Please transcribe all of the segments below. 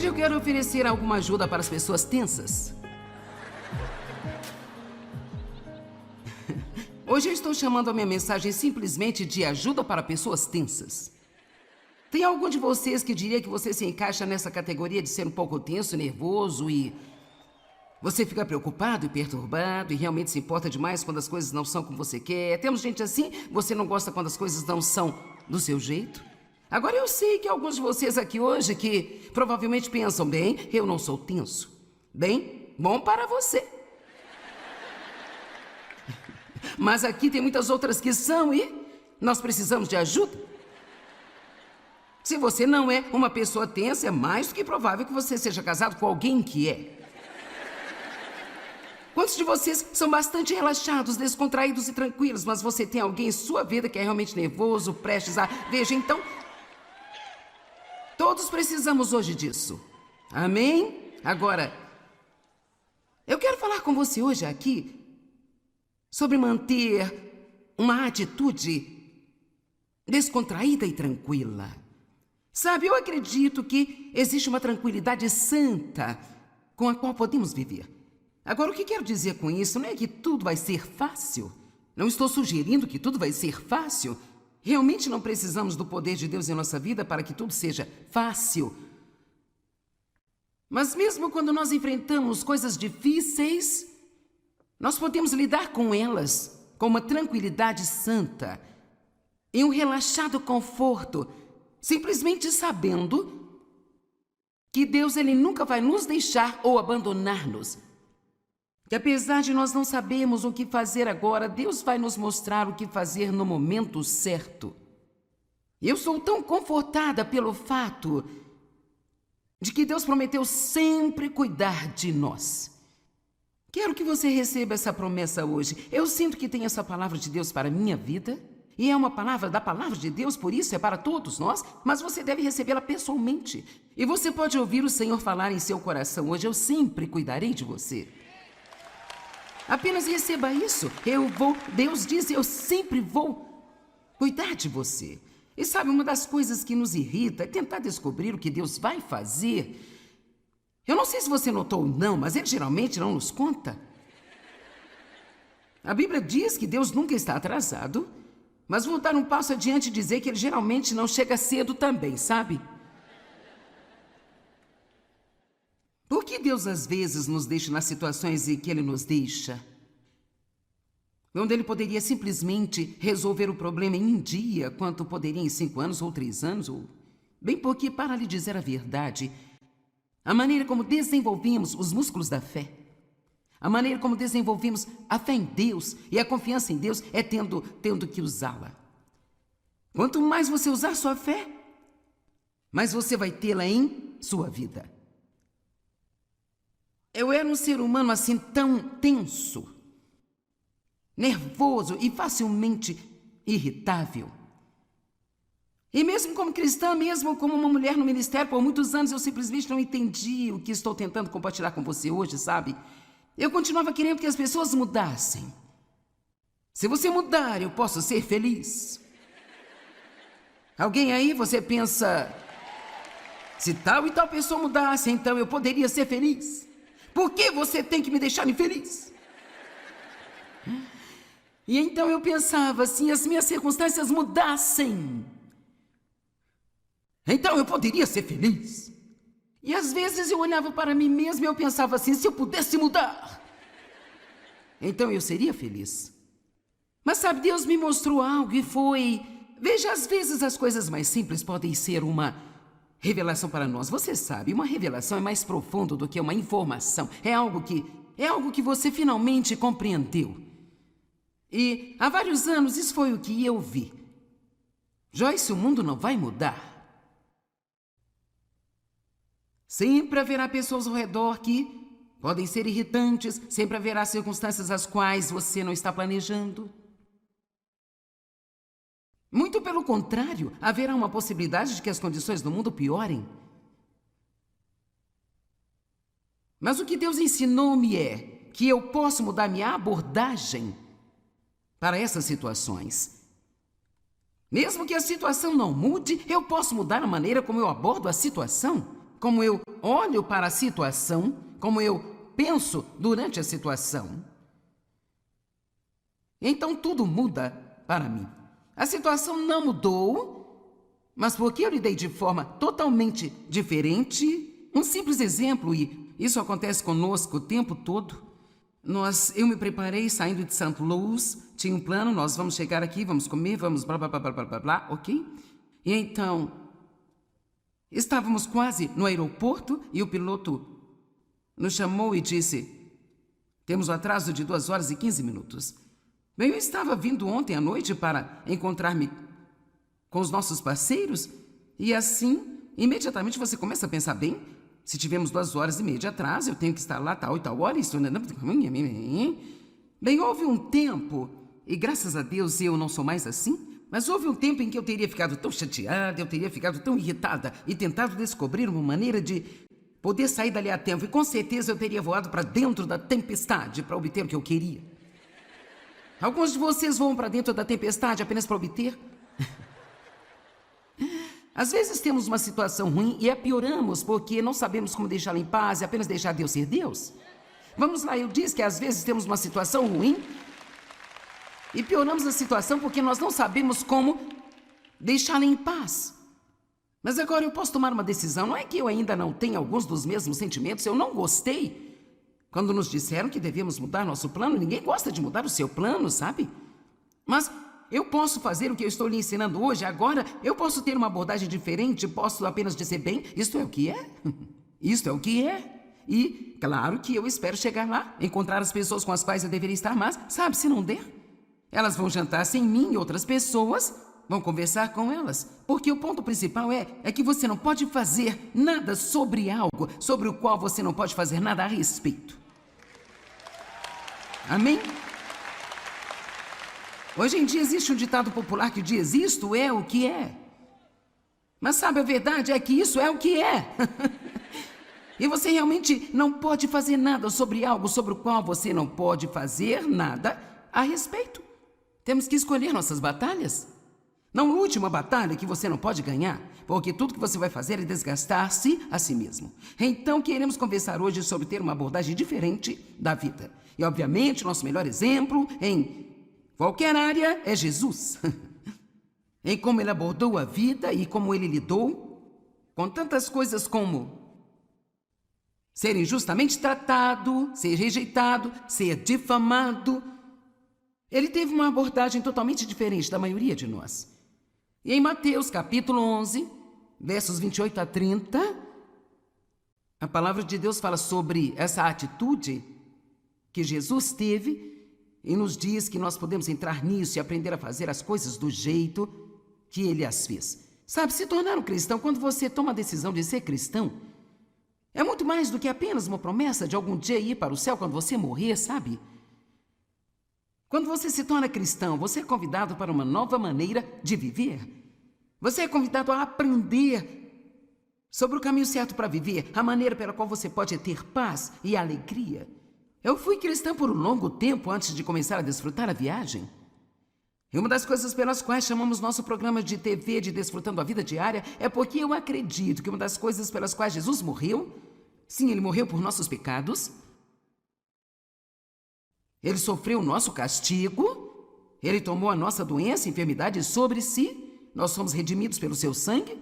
Hoje eu quero oferecer alguma ajuda para as pessoas tensas. Hoje eu estou chamando a minha mensagem simplesmente de ajuda para pessoas tensas. Tem algum de vocês que diria que você se encaixa nessa categoria de ser um pouco tenso, nervoso e... você fica preocupado e perturbado e realmente se importa demais quando as coisas não são como você quer? Temos gente assim? Você não gosta quando as coisas não são do seu jeito? Agora eu sei que alguns de vocês aqui hoje que provavelmente pensam, bem, eu não sou tenso. Bem, bom para você. Mas aqui tem muitas outras que são e nós precisamos de ajuda. Se você não é uma pessoa tensa, é mais do que provável que você seja casado com alguém que é. Quantos de vocês são bastante relaxados, descontraídos e tranquilos, mas você tem alguém em sua vida que é realmente nervoso, prestes a... Veja, então... todos precisamos hoje disso. Amém? Agora, eu quero falar com você hoje aqui sobre manter uma atitude descontraída e tranquila. Sabe, eu acredito que existe uma tranquilidade santa com a qual podemos viver. Agora, o que quero dizer com isso não é que tudo vai ser fácil. Não estou sugerindo que tudo vai ser fácil. Realmente não precisamos do poder de Deus em nossa vida para que tudo seja fácil. Mas mesmo quando nós enfrentamos coisas difíceis, nós podemos lidar com elas com uma tranquilidade santa e um relaxado conforto, simplesmente sabendo que Deus ele nunca vai nos deixar ou abandonar-nos. Que apesar de nós não sabermos o que fazer agora, Deus vai nos mostrar o que fazer no momento certo. Eu sou tão confortada pelo fato de que Deus prometeu sempre cuidar de nós. Quero que você receba essa promessa hoje. Eu sinto que tem essa palavra de Deus para a minha vida. E é uma palavra da palavra de Deus, por isso é para todos nós. Mas você deve recebê-la pessoalmente. E você pode ouvir o Senhor falar em seu coração hoje. Eu sempre cuidarei de você. Apenas receba isso. Deus diz, eu sempre vou cuidar de você. E sabe, uma das coisas que nos irrita é tentar descobrir o que Deus vai fazer. Eu não sei se você notou ou não, mas Ele geralmente não nos conta. A Bíblia diz que Deus nunca está atrasado, mas vou dar um passo adiante e dizer que Ele geralmente não chega cedo também, sabe? Por que Deus às vezes nos deixa nas situações em que Ele nos deixa? Onde Ele poderia simplesmente resolver o problema em um dia, quanto poderia em 5 anos ou 3 anos, ou... Bem porque, para lhe dizer a verdade, a maneira como desenvolvemos os músculos da fé, a maneira como desenvolvemos a fé em Deus e a confiança em Deus é tendo que usá-la. Quanto mais você usar sua fé, mais você vai tê-la em sua vida. Eu era um ser humano assim tão tenso, nervoso e facilmente irritável. E mesmo como cristã, mesmo como uma mulher no ministério, por muitos anos eu simplesmente não entendi o que estou tentando compartilhar com você hoje, sabe? Eu continuava querendo que as pessoas mudassem. Se você mudar, eu posso ser feliz. Alguém aí, você pensa, se tal e tal pessoa mudasse, então eu poderia ser feliz. Por que você tem que me deixar infeliz? E então eu pensava, se as minhas circunstâncias mudassem, então eu poderia ser feliz. E às vezes eu olhava para mim mesmo e eu pensava assim, se eu pudesse mudar, então eu seria feliz. Mas sabe, Deus me mostrou algo e foi... Veja, às vezes as coisas mais simples podem ser uma revelação para nós. Você sabe, uma revelação é mais profundo do que uma informação. É algo que você finalmente compreendeu. E há vários anos isso foi o que eu vi. Joyce, o mundo não vai mudar. Sempre haverá pessoas ao redor que podem ser irritantes, sempre haverá circunstâncias as quais você não está planejando. Muito pelo contrário, haverá uma possibilidade de que as condições do mundo piorem. Mas o que Deus ensinou-me é que eu posso mudar minha abordagem para essas situações. Mesmo que a situação não mude, eu posso mudar a maneira como eu abordo a situação, como eu olho para a situação, como eu penso durante a situação, então tudo muda para mim. A situação não mudou, mas porque eu lidei de forma totalmente diferente. Um simples exemplo, e isso acontece conosco o tempo todo. Eu me preparei saindo de St. Louis, tinha um plano, nós vamos chegar aqui, vamos comer, vamos blá, blá, blá, blá, blá, blá, ok? E então, estávamos quase no aeroporto e o piloto nos chamou e disse: temos um atraso de 2 horas e 15 minutos. Bem, eu estava vindo ontem à noite para encontrar-me com os nossos parceiros e assim, imediatamente você começa a pensar, bem, se tivemos 2 horas e meia de atraso, eu tenho que estar lá tal e tal hora, isso... Bem, houve um tempo, e graças a Deus eu não sou mais assim, mas houve um tempo em que eu teria ficado tão chateada, eu teria ficado tão irritada e tentado descobrir uma maneira de poder sair dali a tempo, e com certeza eu teria voado para dentro da tempestade para obter o que eu queria. Alguns de vocês voam para dentro da tempestade apenas para obter. Às vezes temos uma situação ruim e a pioramos porque não sabemos como deixá-la em paz e apenas deixar Deus ser Deus. Vamos lá, eu disse que às vezes temos uma situação ruim e pioramos a situação porque nós não sabemos como deixá-la em paz. Mas agora eu posso tomar uma decisão. Não é que eu ainda não tenha alguns dos mesmos sentimentos, eu não gostei. Quando nos disseram que devíamos mudar nosso plano, ninguém gosta de mudar o seu plano, sabe? Mas eu posso fazer o que eu estou lhe ensinando hoje. Agora eu posso ter uma abordagem diferente, posso apenas dizer, bem, isto é o que é, isto é o que é. E claro que eu espero chegar lá, encontrar as pessoas com as quais eu deveria estar, mas sabe, se não der, elas vão jantar sem mim e outras pessoas vão conversar com elas. Porque o ponto principal é que você não pode fazer nada sobre algo sobre o qual você não pode fazer nada a respeito. Amém? Hoje em dia existe um ditado popular que diz: isto é o que é. Mas sabe, a verdade é que isso é o que é. E você realmente não pode fazer nada sobre algo sobre o qual você não pode fazer nada a respeito. Temos que escolher nossas batalhas. Não lute uma batalha que você não pode ganhar, porque tudo que você vai fazer é desgastar-se a si mesmo. Então queremos conversar hoje sobre ter uma abordagem diferente da vida. E obviamente nosso melhor exemplo em qualquer área é Jesus. Em como ele abordou a vida e como ele lidou com tantas coisas como ser injustamente tratado, ser rejeitado, ser difamado. Ele teve uma abordagem totalmente diferente da maioria de nós. E em Mateus capítulo 11, versos 28 a 30, a palavra de Deus fala sobre essa atitude que Jesus teve e nos diz que nós podemos entrar nisso e aprender a fazer as coisas do jeito que ele as fez. Sabe, se tornar um cristão, quando você toma a decisão de ser cristão, é muito mais do que apenas uma promessa de algum dia ir para o céu quando você morrer, sabe? Quando você se torna cristão, você é convidado para uma nova maneira de viver. Você é convidado a aprender sobre o caminho certo para viver, a maneira pela qual você pode ter paz e alegria. Eu fui cristã por um longo tempo antes de começar a desfrutar a viagem. E uma das coisas pelas quais chamamos nosso programa de TV de Desfrutando a Vida Diária é porque eu acredito que uma das coisas pelas quais Jesus morreu, sim, ele morreu por nossos pecados, ele sofreu o nosso castigo, ele tomou a nossa doença e enfermidade sobre si, nós somos redimidos pelo seu sangue.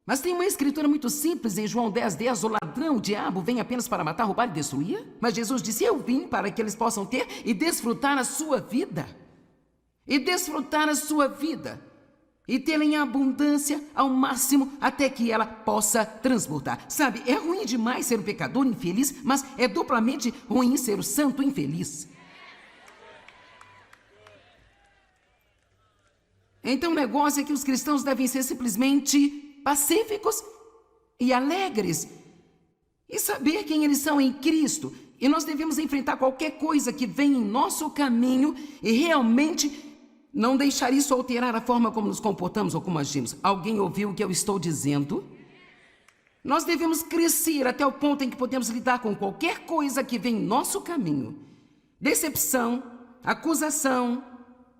Mas tem uma escritura muito simples em João 10:10, o ladrão, o diabo, vem apenas para matar, roubar e destruir. Mas Jesus disse, eu vim para que eles possam ter e desfrutar a sua vida. E desfrutar a sua vida. E tê-la em abundância ao máximo até que ela possa transbordar. Sabe, é ruim demais ser um pecador infeliz, mas é duplamente ruim ser o santo infeliz. Então o negócio é que os cristãos devem ser simplesmente pacíficos e alegres e saber quem eles são em Cristo. E nós devemos enfrentar qualquer coisa que vem em nosso caminho e realmente não deixar isso alterar a forma como nos comportamos ou como agimos. Alguém ouviu o que eu estou dizendo? Nós devemos crescer até o ponto em que podemos lidar com qualquer coisa que vem em nosso caminho. Decepção, acusação,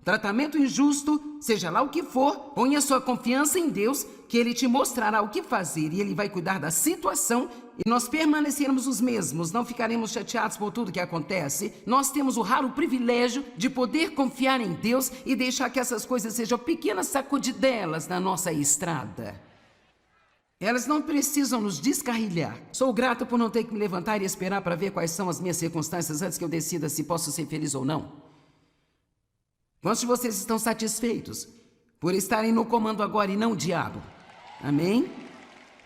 tratamento injusto, seja lá o que for, ponha sua confiança em Deus, que ele te mostrará o que fazer e ele vai cuidar da situação e nós permanecermos os mesmos, não ficaremos chateados por tudo que acontece. Nós temos o raro privilégio de poder confiar em Deus e deixar que essas coisas sejam pequenas sacudidelas na nossa estrada. Elas não precisam nos descarrilhar. Sou grato por não ter que me levantar e esperar para ver quais são as minhas circunstâncias antes que eu decida se posso ser feliz ou não. Quantos de vocês estão satisfeitos por estarem no comando agora e não o diabo? Amém?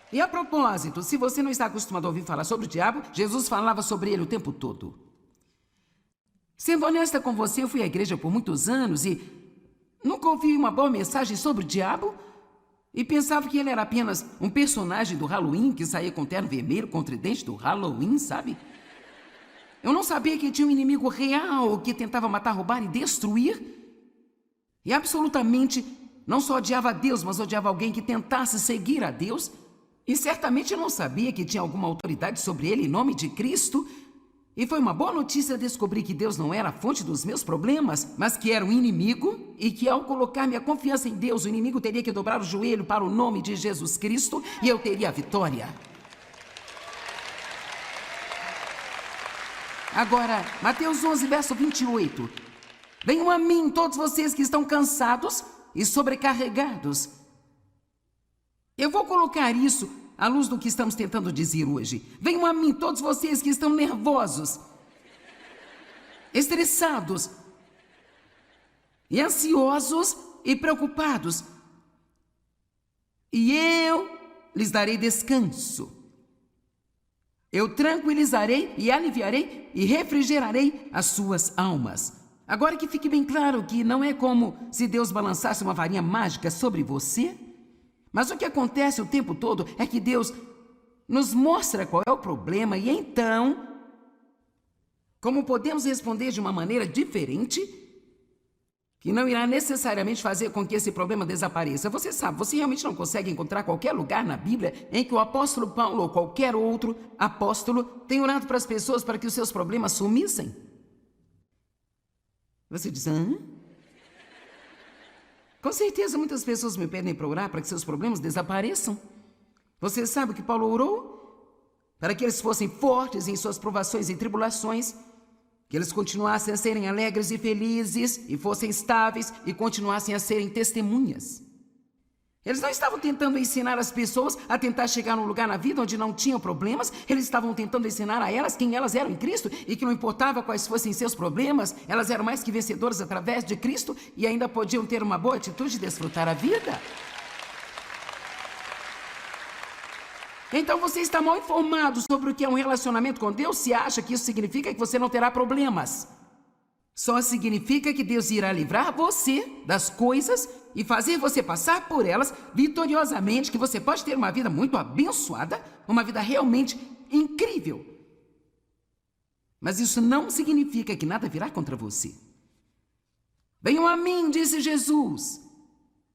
E a propósito, se você não está acostumado a ouvir falar sobre o diabo, Jesus falava sobre ele o tempo todo. Sendo honesta com você, eu fui à igreja por muitos anos e nunca ouvi uma boa mensagem sobre o diabo e pensava que ele era apenas um personagem do Halloween que saía com terno vermelho com tridente do Halloween, sabe? Eu não sabia que tinha um inimigo real que tentava matar, roubar e destruir. E absolutamente não só odiava a Deus, mas odiava alguém que tentasse seguir a Deus. E certamente não sabia que tinha alguma autoridade sobre ele em nome de Cristo. E foi uma boa notícia descobrir que Deus não era a fonte dos meus problemas, mas que era um inimigo e que ao colocar minha confiança em Deus, o inimigo teria que dobrar o joelho para o nome de Jesus Cristo e eu teria a vitória. Agora, Mateus 11, verso 28. Venham a mim todos vocês que estão cansados e sobrecarregados. Eu vou colocar isso à luz do que estamos tentando dizer hoje. Venham a mim todos vocês que estão nervosos, estressados, e ansiosos e preocupados. E eu lhes darei descanso. Eu tranquilizarei e aliviarei e refrigerarei as suas almas. Agora que fique bem claro que não é como se Deus balançasse uma varinha mágica sobre você, mas o que acontece o tempo todo é que Deus nos mostra qual é o problema e então, como podemos responder de uma maneira diferente, que não irá necessariamente fazer com que esse problema desapareça. Você sabe, você realmente não consegue encontrar qualquer lugar na Bíblia em que o apóstolo Paulo ou qualquer outro apóstolo tenha orado para as pessoas para que os seus problemas sumissem. Você diz, hã? Com certeza muitas pessoas me pedem para orar para que seus problemas desapareçam. Você sabe que Paulo orou? Para que eles fossem fortes em suas provações e tribulações, que eles continuassem a serem alegres e felizes, e fossem estáveis e continuassem a serem testemunhas. Eles não estavam tentando ensinar as pessoas a tentar chegar num lugar na vida onde não tinham problemas. Eles estavam tentando ensinar a elas quem elas eram em Cristo e que não importava quais fossem seus problemas, elas eram mais que vencedoras através de Cristo e ainda podiam ter uma boa atitude e desfrutar a vida. Então você está mal informado sobre o que é um relacionamento com Deus se acha que isso significa que você não terá problemas. Só significa que Deus irá livrar você das coisas e fazer você passar por elas vitoriosamente, que você pode ter uma vida muito abençoada, uma vida realmente incrível. Mas isso não significa que nada virá contra você. Venham a mim, disse Jesus,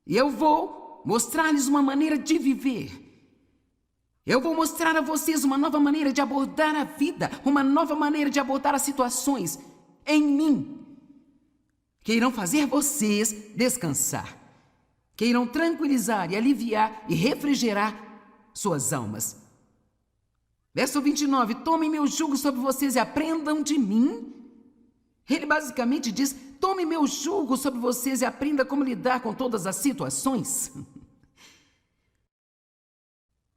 e eu vou mostrar-lhes uma maneira de viver. Eu vou mostrar a vocês uma nova maneira de abordar a vida, uma nova maneira de abordar as situações em mim, que irão fazer vocês descansar, que irão tranquilizar e aliviar e refrigerar suas almas. Verso 29, tomem meu jugo sobre vocês e aprendam de mim. Ele basicamente diz, tome meu jugo sobre vocês e aprenda como lidar com todas as situações.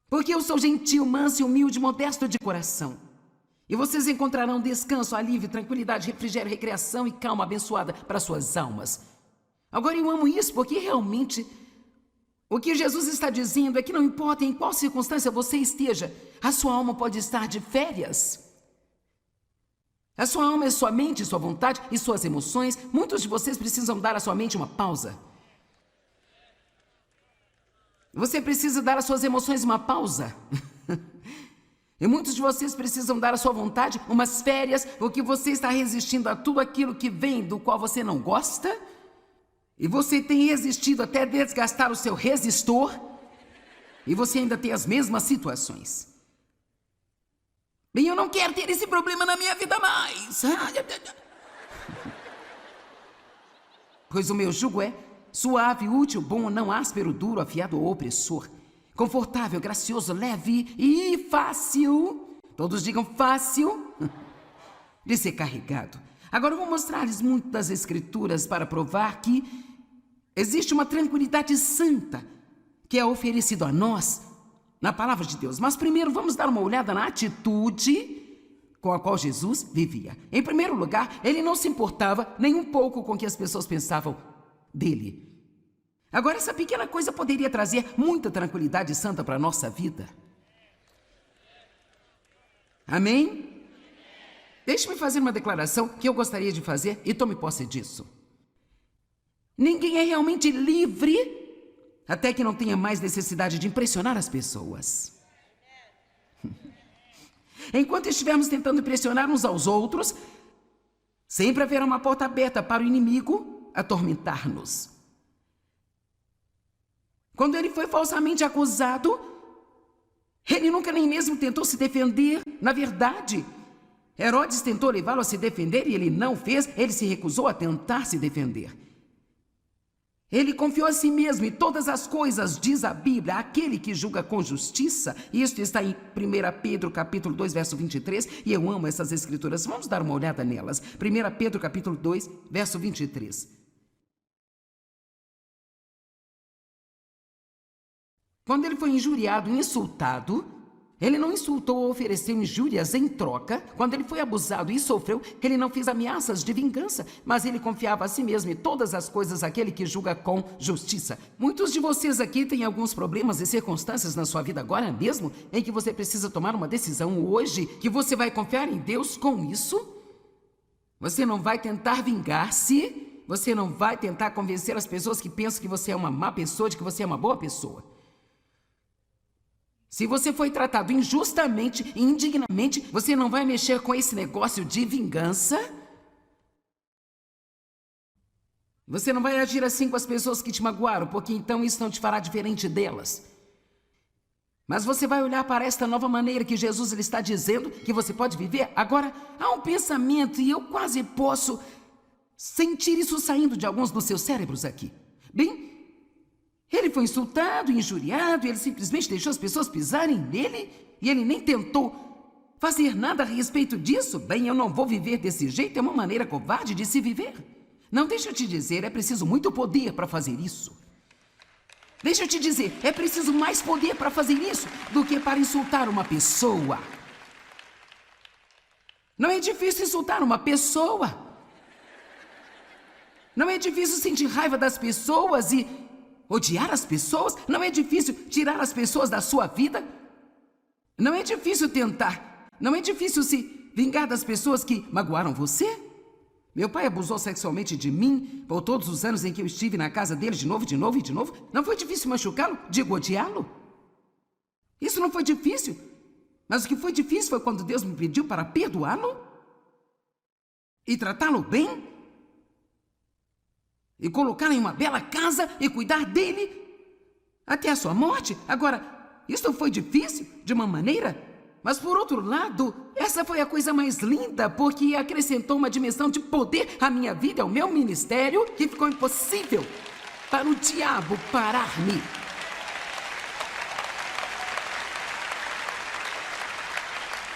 Porque eu sou gentil, manso e humilde, modesto de coração. E vocês encontrarão descanso, alívio, tranquilidade, refrigério, recreação e calma abençoada para suas almas. Agora eu amo isso porque realmente o que Jesus está dizendo é que não importa em qual circunstância você esteja, a sua alma pode estar de férias. A sua alma é sua mente, sua vontade e suas emoções. Muitos de vocês precisam dar à sua mente uma pausa. Você precisa dar às suas emoções uma pausa. E muitos de vocês precisam dar à sua vontade umas férias, porque você está resistindo a tudo aquilo que vem do qual você não gosta. E você tem resistido até desgastar o seu resistor. E você ainda tem as mesmas situações. Bem, eu não quero ter esse problema na minha vida mais. Pois o meu jugo é suave, útil, bom, não áspero, duro, afiado ou opressor. confortável, gracioso, leve e fácil. Todos digam fácil de ser carregado. Agora eu vou mostrar-lhes muito das Escrituras para provar que existe uma tranquilidade santa que é oferecido a nós na palavra de Deus. Mas primeiro vamos dar uma olhada na atitude com a qual Jesus vivia. Em primeiro lugar, ele não se importava nem um pouco com o que as pessoas pensavam dele. Agora, essa pequena coisa poderia trazer muita tranquilidade santa para a nossa vida. Amém? Deixe-me fazer uma declaração que eu gostaria de fazer e tome posse disso. Ninguém é realmente livre até que não tenha mais necessidade de impressionar as pessoas. Enquanto estivermos tentando impressionar uns aos outros, sempre haverá uma porta aberta para o inimigo atormentar-nos. Quando ele foi falsamente acusado, ele nunca nem mesmo tentou se defender. Na verdade, Herodes tentou levá-lo a se defender e ele não fez, ele se recusou a tentar se defender. Ele confiou a si mesmo em todas as coisas, diz a Bíblia, aquele que julga com justiça. Isso está em 1 Pedro capítulo 2, verso 23, e eu amo essas escrituras. Vamos dar uma olhada nelas. 1 Pedro capítulo 2, verso 23. Quando ele foi injuriado e insultado, ele não insultou ou ofereceu injúrias em troca. Quando ele foi abusado e sofreu, ele não fez ameaças de vingança, mas ele confiava a si mesmo em todas as coisas àquele que julga com justiça. Muitos de vocês aqui têm alguns problemas e circunstâncias na sua vida agora mesmo, em que você precisa tomar uma decisão hoje, que você vai confiar em Deus com isso. Você não vai tentar vingar-se, você não vai tentar convencer as pessoas que pensam que você é uma má pessoa, de que você é uma boa pessoa. Se você foi tratado injustamente e indignamente, você não vai mexer com esse negócio de vingança. Você não vai agir assim com as pessoas que te magoaram, porque então isso não te fará diferente delas. Mas você vai olhar para esta nova maneira que Jesus ele está dizendo que você pode viver. Agora, há um pensamento e eu quase posso sentir isso saindo de alguns dos seus cérebros aqui. Bem, ele foi insultado, injuriado, e ele simplesmente deixou as pessoas pisarem nele e ele nem tentou fazer nada a respeito disso. Bem, eu não vou viver desse jeito, é uma maneira covarde de se viver. Não, deixa eu te dizer, é preciso muito poder para fazer isso. Deixa eu te dizer, é preciso mais poder para fazer isso do que para insultar uma pessoa. Não é difícil insultar uma pessoa. Não é difícil sentir raiva das pessoas e odiar as pessoas. Não é difícil tirar as pessoas da sua vida. Não é difícil tentar. Não é difícil se vingar das pessoas que magoaram você. Meu pai abusou sexualmente de mim por todos os anos em que eu estive na casa dele de novo. Não foi difícil machucá-lo? Digo, odiá-lo? Isso não foi difícil. Mas o que foi difícil foi quando Deus me pediu para perdoá-lo e tratá-lo bem e colocá-lo em uma bela casa e cuidar dele até a sua morte. Agora, isso foi difícil de uma maneira, mas por outro lado, essa foi a coisa mais linda, porque acrescentou uma dimensão de poder à minha vida, ao meu ministério, que ficou impossível para o diabo parar-me.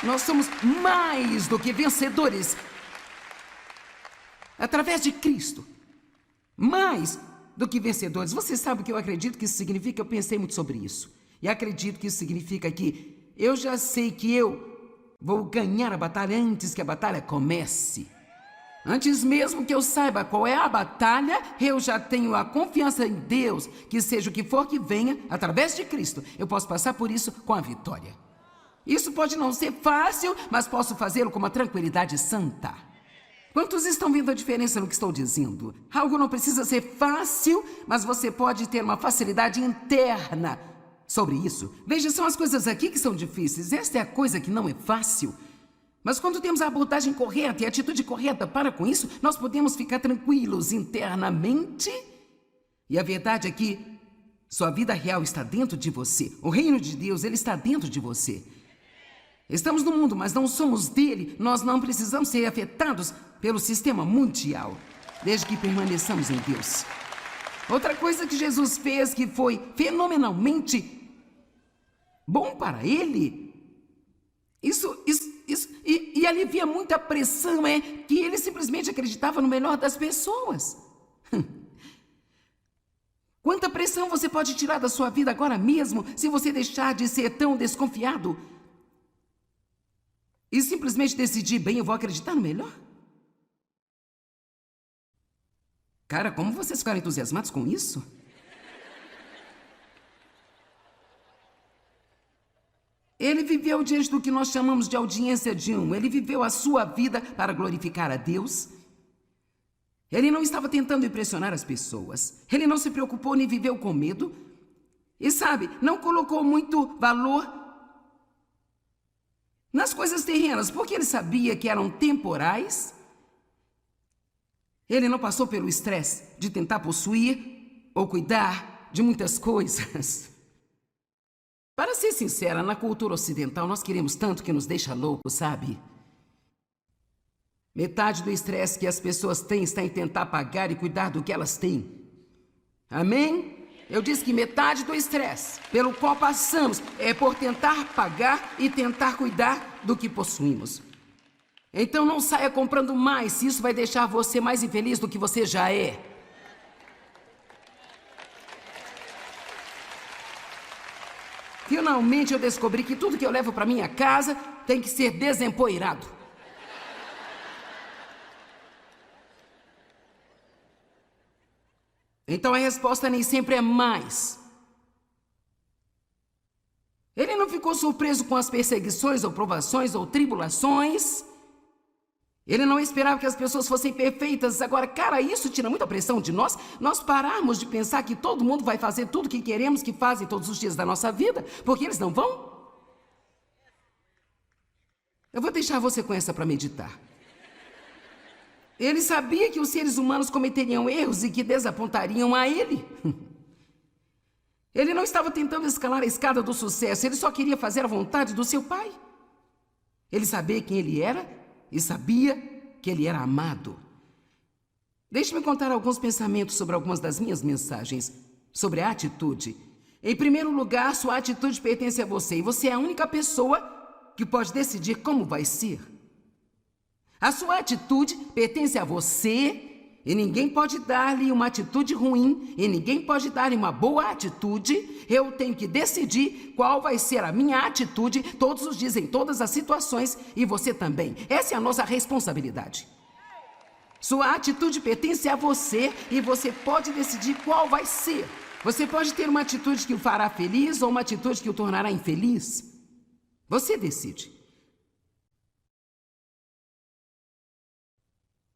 Nós somos mais do que vencedores através de Cristo. Mais do que vencedores. Você sabe o que eu acredito que isso significa? Eu pensei muito sobre isso. E acredito que isso significa que eu já sei que eu vou ganhar a batalha antes que a batalha comece. Antes mesmo que eu saiba qual é a batalha, eu já tenho a confiança em Deus, que seja o que for que venha, através de Cristo, eu posso passar por isso com a vitória. Isso pode não ser fácil, mas posso fazê-lo com uma tranquilidade santa. Quantos estão vendo a diferença no que estou dizendo? Algo não precisa ser fácil, mas você pode ter uma facilidade interna sobre isso. Veja, são as coisas aqui que são difíceis. Esta é a coisa que não é fácil. Mas quando temos a abordagem correta e a atitude correta para com isso, nós podemos ficar tranquilos internamente. E a verdade é que sua vida real está dentro de você. O reino de Deus, ele está dentro de você. Estamos no mundo, mas não somos dele. Nós não precisamos ser afetados pelo sistema mundial, desde que permaneçamos em Deus. Outra coisa que Jesus fez que foi fenomenalmente bom para ele. E alivia muita pressão, que ele simplesmente acreditava no melhor das pessoas. Quanta pressão você pode tirar da sua vida agora mesmo se você deixar de ser tão desconfiado e simplesmente decidir, bem, eu vou acreditar no melhor? Cara, como vocês ficaram entusiasmados com isso? Ele viveu diante do que nós chamamos de audiência de um. Ele viveu a sua vida para glorificar a Deus. Ele não estava tentando impressionar as pessoas. Ele não se preocupou nem viveu com medo. E sabe, não colocou muito valor nas coisas terrenas, porque ele sabia que eram temporais. Ele não passou pelo estresse de tentar possuir ou cuidar de muitas coisas. Para ser sincera, na cultura ocidental, nós queremos tanto que nos deixa loucos, sabe? Metade do estresse que as pessoas têm está em tentar pagar e cuidar do que elas têm. Amém? Eu disse que metade do estresse pelo qual passamos é por tentar pagar e tentar cuidar do que possuímos. Então não saia comprando mais, se isso vai deixar você mais infeliz do que você já é. Finalmente eu descobri que tudo que eu levo para minha casa tem que ser desempoeirado. Então a resposta nem sempre é mais. Ele não ficou surpreso com as perseguições ou provações ou tribulações. Ele não esperava que as pessoas fossem perfeitas. Agora, cara, isso tira muita pressão de nós. Nós pararmos de pensar que todo mundo vai fazer tudo que queremos que fazem todos os dias da nossa vida, porque eles não vão. Eu vou deixar você com essa para meditar. Ele sabia que os seres humanos cometeriam erros e que desapontariam a ele. Ele não estava tentando escalar a escada do sucesso, ele só queria fazer a vontade do seu pai. Ele sabia quem ele era e sabia que ele era amado. Deixe-me contar alguns pensamentos sobre algumas das minhas mensagens, sobre a atitude. Em primeiro lugar, sua atitude pertence a você e você é a única pessoa que pode decidir como vai ser. A sua atitude pertence a você e ninguém pode dar-lhe uma atitude ruim e ninguém pode dar-lhe uma boa atitude. Eu tenho que decidir qual vai ser a minha atitude todos os dias, em todas as situações, e você também. Essa é a nossa responsabilidade. Sua atitude pertence a você e você pode decidir qual vai ser. Você pode ter uma atitude que o fará feliz ou uma atitude que o tornará infeliz. Você decide.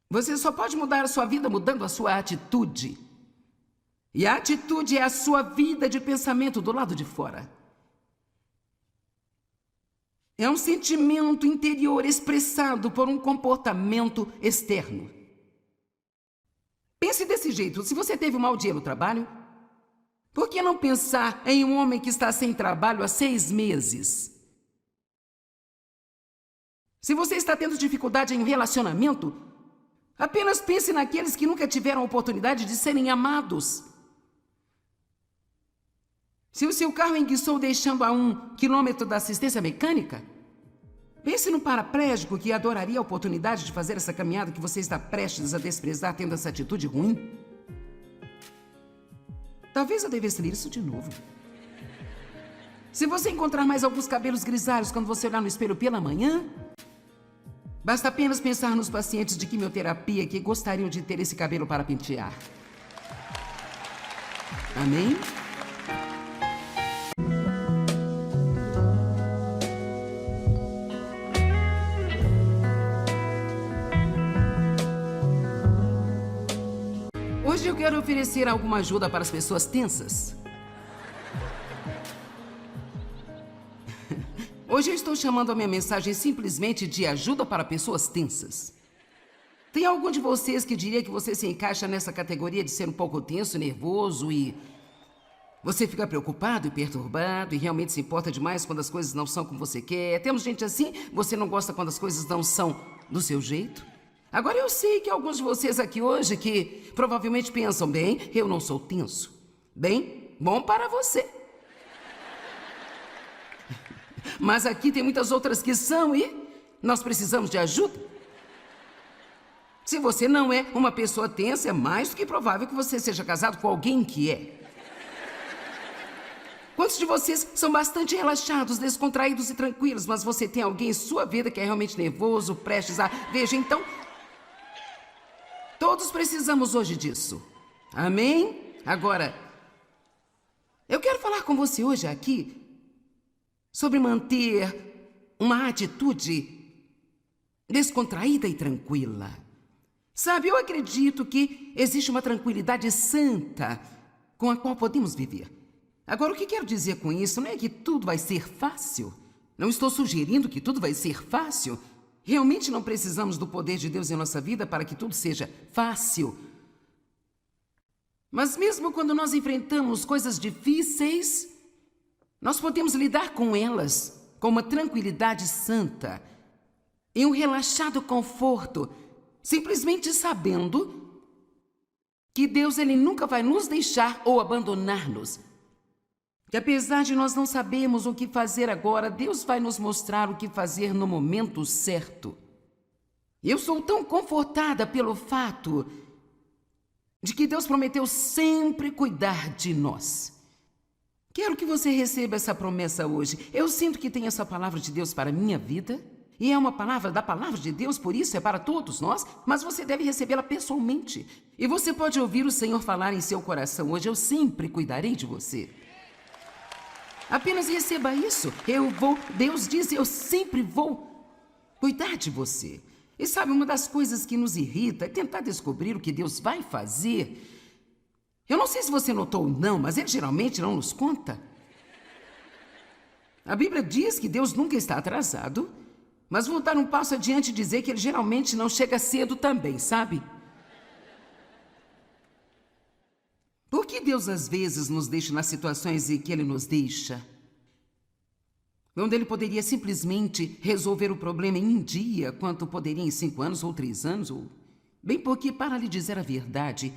Você só pode mudar a sua vida mudando a sua atitude. E a atitude é a sua vida de pensamento do lado de fora. É um sentimento interior expressado por um comportamento externo. Pense desse jeito. Se você teve um mau dia no trabalho, por que não pensar em um homem que está sem trabalho há 6 meses? Se você está tendo dificuldade em um relacionamento, apenas pense naqueles que nunca tiveram a oportunidade de serem amados. Se o seu carro enguiçou deixando a 1 quilômetro da assistência mecânica, pense no paraplégico que adoraria a oportunidade de fazer essa caminhada que você está prestes a desprezar tendo essa atitude ruim. Talvez eu devesse ler isso de novo. Se você encontrar mais alguns cabelos grisalhos quando você olhar no espelho pela manhã, basta apenas pensar nos pacientes de quimioterapia que gostariam de ter esse cabelo para pentear. Amém? Hoje eu quero oferecer alguma ajuda para as pessoas tensas. Hoje eu estou chamando a minha mensagem simplesmente de ajuda para pessoas tensas. Tem algum de vocês que diria que você se encaixa nessa categoria de ser um pouco tenso, nervoso e... você fica preocupado e perturbado e realmente se importa demais quando as coisas não são como você quer? Temos gente assim? Você não gosta quando as coisas não são do seu jeito? Agora eu sei que alguns de vocês aqui hoje que provavelmente pensam, bem, eu não sou tenso. Bem, bom para você. Mas aqui tem muitas outras que são e nós precisamos de ajuda. Se você não é uma pessoa tensa, é mais do que provável que você seja casado com alguém que é. Quantos de vocês são bastante relaxados, descontraídos e tranquilos, mas você tem alguém em sua vida que é realmente nervoso, prestes a... Veja, então, todos precisamos hoje disso. Amém? Agora, eu quero falar com você hoje aqui sobre manter uma atitude descontraída e tranquila. Sabe, eu acredito que existe uma tranquilidade santa com a qual podemos viver. Agora, o que quero dizer com isso não é que tudo vai ser fácil. Não estou sugerindo que tudo vai ser fácil. Realmente não precisamos do poder de Deus em nossa vida para que tudo seja fácil. Mas mesmo quando nós enfrentamos coisas difíceis, nós podemos lidar com elas com uma tranquilidade santa, em um relaxado conforto, simplesmente sabendo que Deus ele nunca vai nos deixar ou abandonar-nos. Que apesar de nós não sabermos o que fazer agora, Deus vai nos mostrar o que fazer no momento certo. Eu sou tão confortada pelo fato de que Deus prometeu sempre cuidar de nós. Quero que você receba essa promessa hoje. Eu sinto que tem essa palavra de Deus para a minha vida. E é uma palavra da palavra de Deus, por isso é para todos nós, mas você deve recebê-la pessoalmente. E você pode ouvir o Senhor falar em seu coração hoje: eu sempre cuidarei de você. Apenas receba isso. Deus diz, eu sempre vou cuidar de você. E sabe, uma das coisas que nos irrita é tentar descobrir o que Deus vai fazer. Eu não sei se você notou ou não, mas Ele geralmente não nos conta. A Bíblia diz que Deus nunca está atrasado, mas vou dar um passo adiante e dizer que Ele geralmente não chega cedo também, sabe? Por que Deus às vezes nos deixa nas situações em que Ele nos deixa? Onde Ele poderia simplesmente resolver o problema em um dia, quanto poderia em 5 anos ou 3 anos, ou... Bem porque, para lhe dizer a verdade,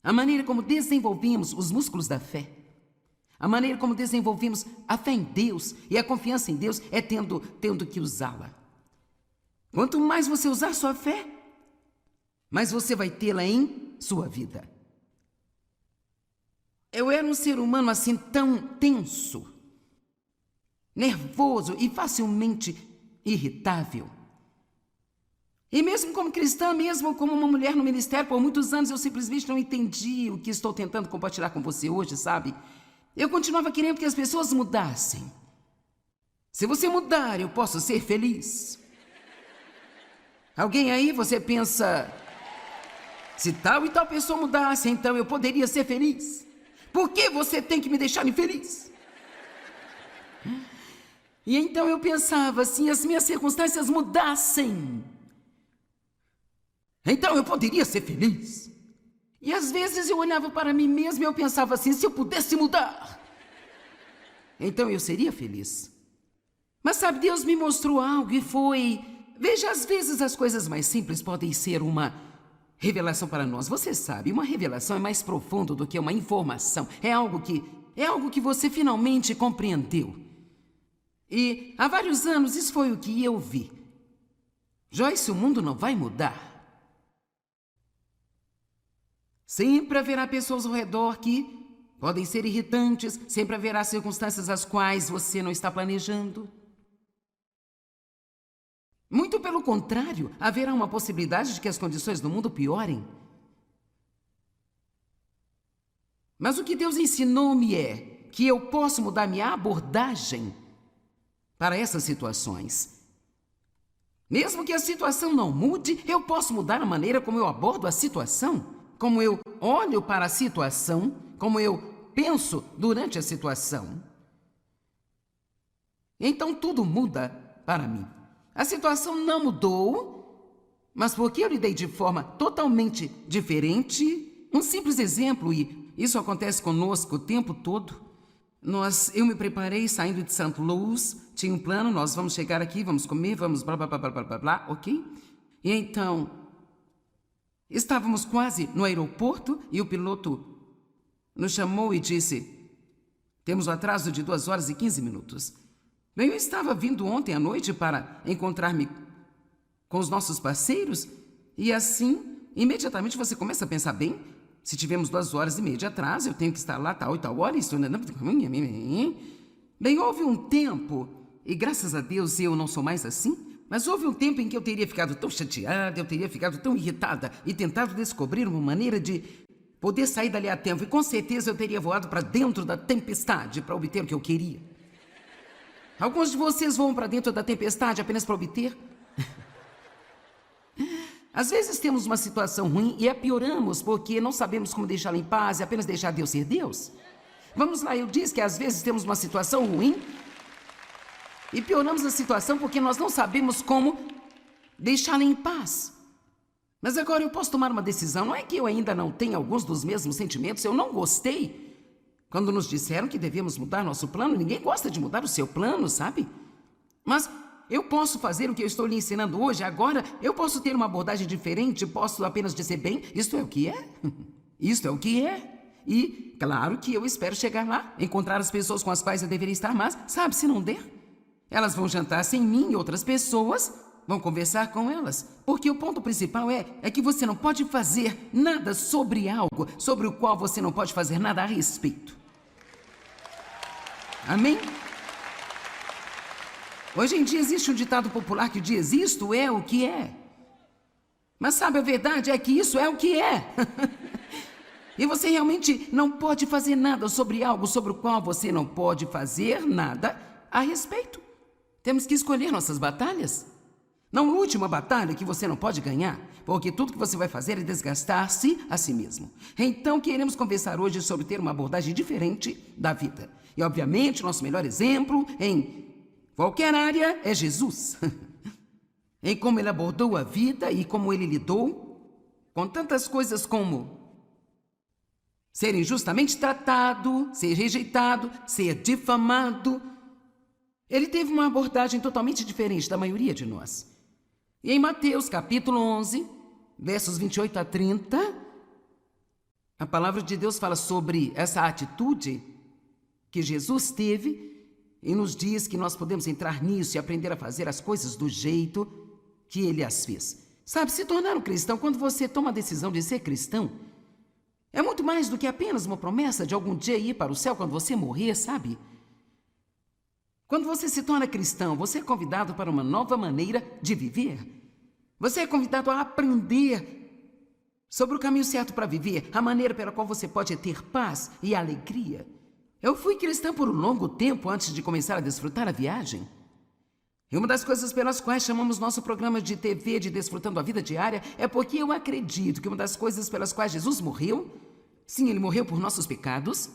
a maneira como desenvolvemos os músculos da fé, a maneira como desenvolvemos a fé em Deus e a confiança em Deus é tendo que usá-la. Quanto mais você usar sua fé, mais você vai tê-la em sua vida. Eu era um ser humano assim tão tenso, nervoso e facilmente irritável. E mesmo como cristã, mesmo como uma mulher no ministério, por muitos anos eu simplesmente não entendi o que estou tentando compartilhar com você hoje, sabe? Eu continuava querendo que as pessoas mudassem. Se você mudar, eu posso ser feliz. Alguém aí, você pensa, se tal e tal pessoa mudasse, então eu poderia ser feliz. Por que você tem que me deixar infeliz? E então eu pensava, se as minhas circunstâncias mudassem, então eu poderia ser feliz. E às vezes eu olhava para mim mesmo e eu pensava assim, se eu pudesse mudar, então eu seria feliz. Mas sabe, Deus me mostrou algo e foi... Veja, às vezes as coisas mais simples podem ser uma revelação para nós. Você sabe, uma revelação é mais profundo do que uma informação. É algo que você finalmente compreendeu. E há vários anos isso foi o que eu vi. Joyce, o mundo não vai mudar. Sempre haverá pessoas ao redor que podem ser irritantes, sempre haverá circunstâncias as quais você não está planejando. Muito pelo contrário, haverá uma possibilidade de que as condições do mundo piorem. Mas o que Deus ensinou-me é que eu posso mudar minha abordagem para essas situações. Mesmo que a situação não mude, eu posso mudar a maneira como eu abordo a situação, como eu olho para a situação, como eu penso durante a situação. Então tudo muda para mim. A situação não mudou, mas porque eu lidei de forma totalmente diferente. Um simples exemplo, e isso acontece conosco o tempo todo. Eu me preparei saindo de St. Louis, tinha um plano, nós vamos chegar aqui, vamos comer, vamos blá, blá, blá, blá, blá, blá, blá, ok? E então, estávamos quase no aeroporto e o piloto nos chamou e disse, temos um atraso de 2 horas e 15 minutos. Bem, eu estava vindo ontem à noite para encontrar-me com os nossos parceiros e assim, imediatamente você começa a pensar, bem, se tivemos 2h30 de atraso, eu tenho que estar lá tal e tal hora, isso... Bem, houve um tempo, e graças a Deus eu não sou mais assim, mas houve um tempo em que eu teria ficado tão chateada, eu teria ficado tão irritada e tentado descobrir uma maneira de poder sair dali a tempo. E com certeza eu teria voado para dentro da tempestade para obter o que eu queria. Alguns de vocês voam para dentro da tempestade apenas para obter. Às vezes temos uma situação ruim e a pioramos porque não sabemos como deixá-la em paz e apenas deixar Deus ser Deus. Vamos lá, eu disse que às vezes temos uma situação ruim e pioramos a situação porque nós não sabemos como deixá-la em paz. Mas agora eu posso tomar uma decisão. Não é que eu ainda não tenha alguns dos mesmos sentimentos. Eu não gostei quando nos disseram que devemos mudar nosso plano. Ninguém gosta de mudar o seu plano, sabe? Mas eu posso fazer o que eu estou lhe ensinando hoje. Agora eu posso ter uma abordagem diferente. Posso apenas dizer, bem, isto é o que é. Isto é o que é. E claro que eu espero chegar lá, encontrar as pessoas com as quais eu deveria estar, mas sabe, se não der, elas vão jantar sem mim e outras pessoas vão conversar com elas. Porque o ponto principal é que você não pode fazer nada sobre algo sobre o qual você não pode fazer nada a respeito. Amém? Hoje em dia existe um ditado popular que diz, isto é o que é. Mas sabe, a verdade é que isso é o que é. E você realmente não pode fazer nada sobre algo sobre o qual você não pode fazer nada a respeito. Temos que escolher nossas batalhas. Não lute uma batalha que você não pode ganhar, porque tudo que você vai fazer é desgastar-se a si mesmo. Então, queremos conversar hoje sobre ter uma abordagem diferente da vida. E, obviamente, nosso melhor exemplo em qualquer área é Jesus. Em como ele abordou a vida e como ele lidou com tantas coisas como ser injustamente tratado, ser rejeitado, ser difamado. Ele teve uma abordagem totalmente diferente da maioria de nós. E em Mateus capítulo 11, versos 28 a 30, a palavra de Deus fala sobre essa atitude que Jesus teve e nos diz que nós podemos entrar nisso e aprender a fazer as coisas do jeito que ele as fez. Sabe, se tornar um cristão, quando você toma a decisão de ser cristão, é muito mais do que apenas uma promessa de algum dia ir para o céu quando você morrer, sabe? Quando você se torna cristão, você é convidado para uma nova maneira de viver. Você é convidado a aprender sobre o caminho certo para viver, a maneira pela qual você pode ter paz e alegria. Eu fui cristã por um longo tempo antes de começar a desfrutar a viagem. E uma das coisas pelas quais chamamos nosso programa de TV de Desfrutando a Vida Diária é porque eu acredito que uma das coisas pelas quais Jesus morreu, sim, ele morreu por nossos pecados,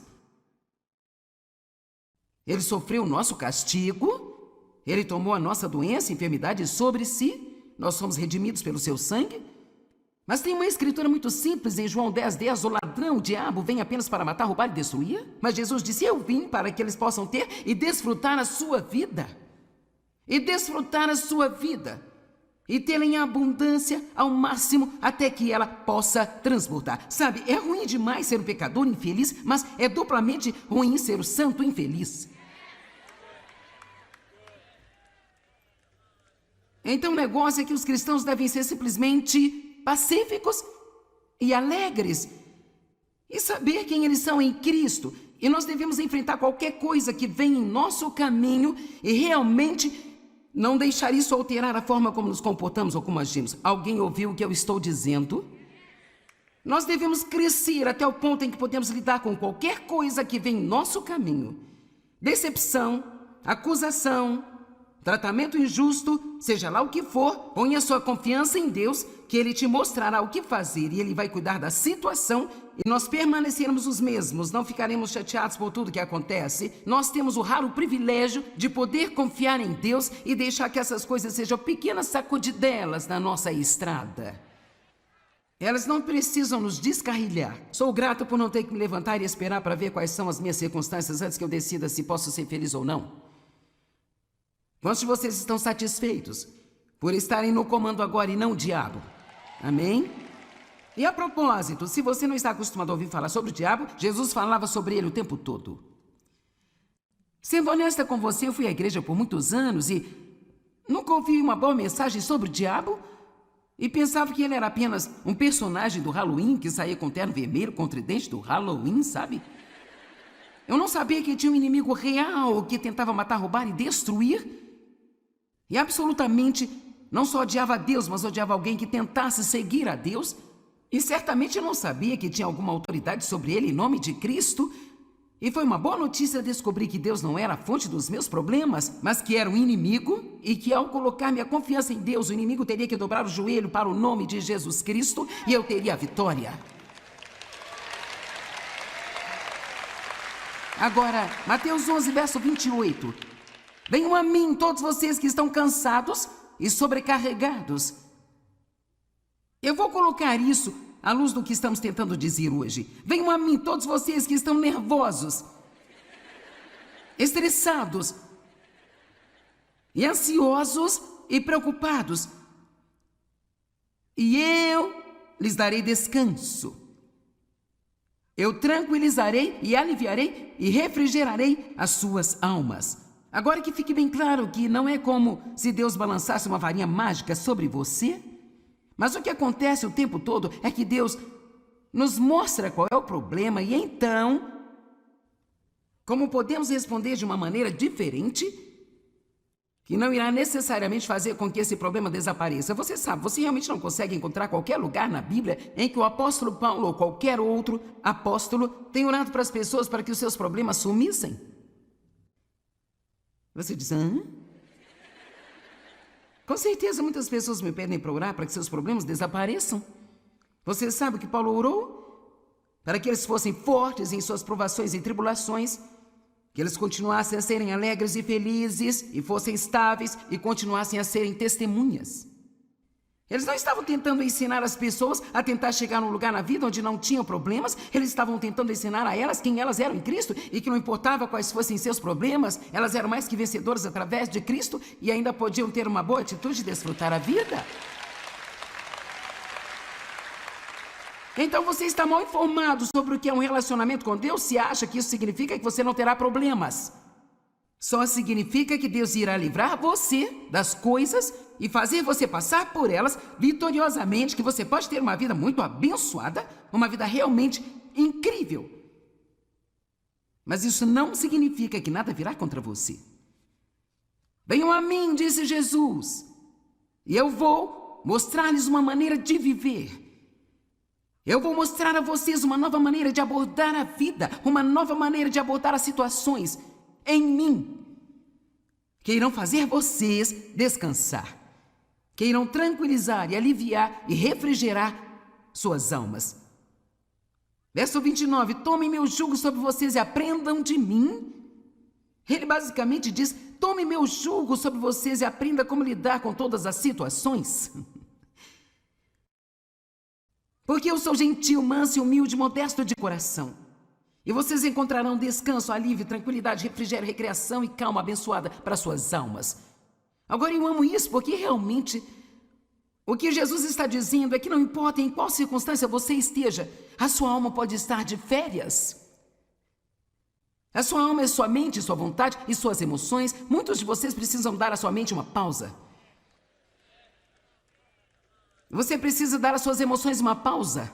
ele sofreu o nosso castigo, ele tomou a nossa doença e enfermidade sobre si, nós somos redimidos pelo seu sangue. Mas tem uma escritura muito simples em João 10:10, o ladrão, o diabo, vem apenas para matar, roubar e destruir. Mas Jesus disse, eu vim para que eles possam ter e desfrutar a sua vida. E desfrutar a sua vida. E tê-la em abundância ao máximo até que ela possa transbordar. Sabe, é ruim demais ser um pecador infeliz, mas é duplamente ruim ser o santo infeliz. Então o negócio é que os cristãos devem ser simplesmente pacíficos e alegres. E saber quem eles são em Cristo. E nós devemos enfrentar qualquer coisa que venha em nosso caminho e realmente não deixar isso alterar a forma como nos comportamos ou como agimos. Alguém ouviu o que eu estou dizendo? Nós devemos crescer até o ponto em que podemos lidar com qualquer coisa que vem em nosso caminho. Decepção, acusação, tratamento injusto, seja lá o que for, ponha sua confiança em Deus, que Ele te mostrará o que fazer e Ele vai cuidar da situação e nós permanecermos os mesmos, não ficaremos chateados por tudo que acontece. Nós temos o raro privilégio de poder confiar em Deus e deixar que essas coisas sejam pequenas sacudidelas na nossa estrada. Elas não precisam nos descarrilhar. Sou grato por não ter que me levantar e esperar para ver quais são as minhas circunstâncias antes que eu decida se posso ser feliz ou não. Quantos de vocês estão satisfeitos por estarem no comando agora e não o diabo? Amém? E a propósito, se você não está acostumado a ouvir falar sobre o diabo, Jesus falava sobre ele o tempo todo. Sendo honesta com você, eu fui à igreja por muitos anos e nunca ouvi uma boa mensagem sobre o diabo e pensava que ele era apenas um personagem do Halloween que saía com terno vermelho com tridente do Halloween, sabe? Eu não sabia que tinha um inimigo real que tentava matar, roubar e destruir. E absolutamente não só odiava a Deus, mas odiava alguém que tentasse seguir a Deus. E certamente não sabia que tinha alguma autoridade sobre ele em nome de Cristo. E foi uma boa notícia descobrir que Deus não era a fonte dos meus problemas, mas que era um inimigo e que ao colocar minha confiança em Deus, o inimigo teria que dobrar o joelho para o nome de Jesus Cristo e eu teria a vitória. Agora, Mateus 11, verso 28. Venham a mim todos vocês que estão cansados e sobrecarregados. Eu vou colocar isso à luz do que estamos tentando dizer hoje. Venham a mim todos vocês que estão nervosos, estressados, e ansiosos e preocupados. E eu lhes darei descanso. Eu tranquilizarei e aliviarei e refrigerarei as suas almas. Agora que fique bem claro que não é como se Deus balançasse uma varinha mágica sobre você, mas o que acontece o tempo todo é que Deus nos mostra qual é o problema e então, como podemos responder de uma maneira diferente, que não irá necessariamente fazer com que esse problema desapareça. Você sabe, você realmente não consegue encontrar qualquer lugar na Bíblia em que o apóstolo Paulo ou qualquer outro apóstolo tenha orado para as pessoas para que os seus problemas sumissem. Você diz, hã? Com certeza muitas pessoas me pedem para orar para que seus problemas desapareçam. Você sabe que Paulo orou? Para que eles fossem fortes em suas provações e tribulações, que eles continuassem a serem alegres e felizes, e fossem estáveis e continuassem a serem testemunhas. Eles não estavam tentando ensinar as pessoas a tentar chegar num lugar na vida onde não tinham problemas, eles estavam tentando ensinar a elas quem elas eram em Cristo e que não importava quais fossem seus problemas, elas eram mais que vencedoras através de Cristo e ainda podiam ter uma boa atitude e desfrutar a vida. Então você está mal informado sobre o que é um relacionamento com Deus se acha que isso significa que você não terá problemas. Só significa que Deus irá livrar você das coisas e fazer você passar por elas vitoriosamente, que você pode ter uma vida muito abençoada, uma vida realmente incrível. Mas isso não significa que nada virá contra você. Venham a mim, disse Jesus, e eu vou mostrar-lhes uma maneira de viver. Eu vou mostrar a vocês uma nova maneira de abordar a vida, uma nova maneira de abordar as situações em mim, que irão fazer vocês descansar, que irão tranquilizar e aliviar e refrigerar suas almas. Verso 29, tomem meu jugo sobre vocês e aprendam de mim. Ele basicamente diz, tome meu jugo sobre vocês e aprenda como lidar com todas as situações. Porque eu sou gentil, manso e humilde, modesto de coração. E vocês encontrarão descanso, alívio, tranquilidade, refrigério, recreação e calma abençoada para suas almas. Agora eu amo isso porque realmente o que Jesus está dizendo é que não importa em qual circunstância você esteja, a sua alma pode estar de férias. A sua alma é sua mente, sua vontade e suas emoções. Muitos de vocês precisam dar à sua mente uma pausa. Você precisa dar às suas emoções uma pausa.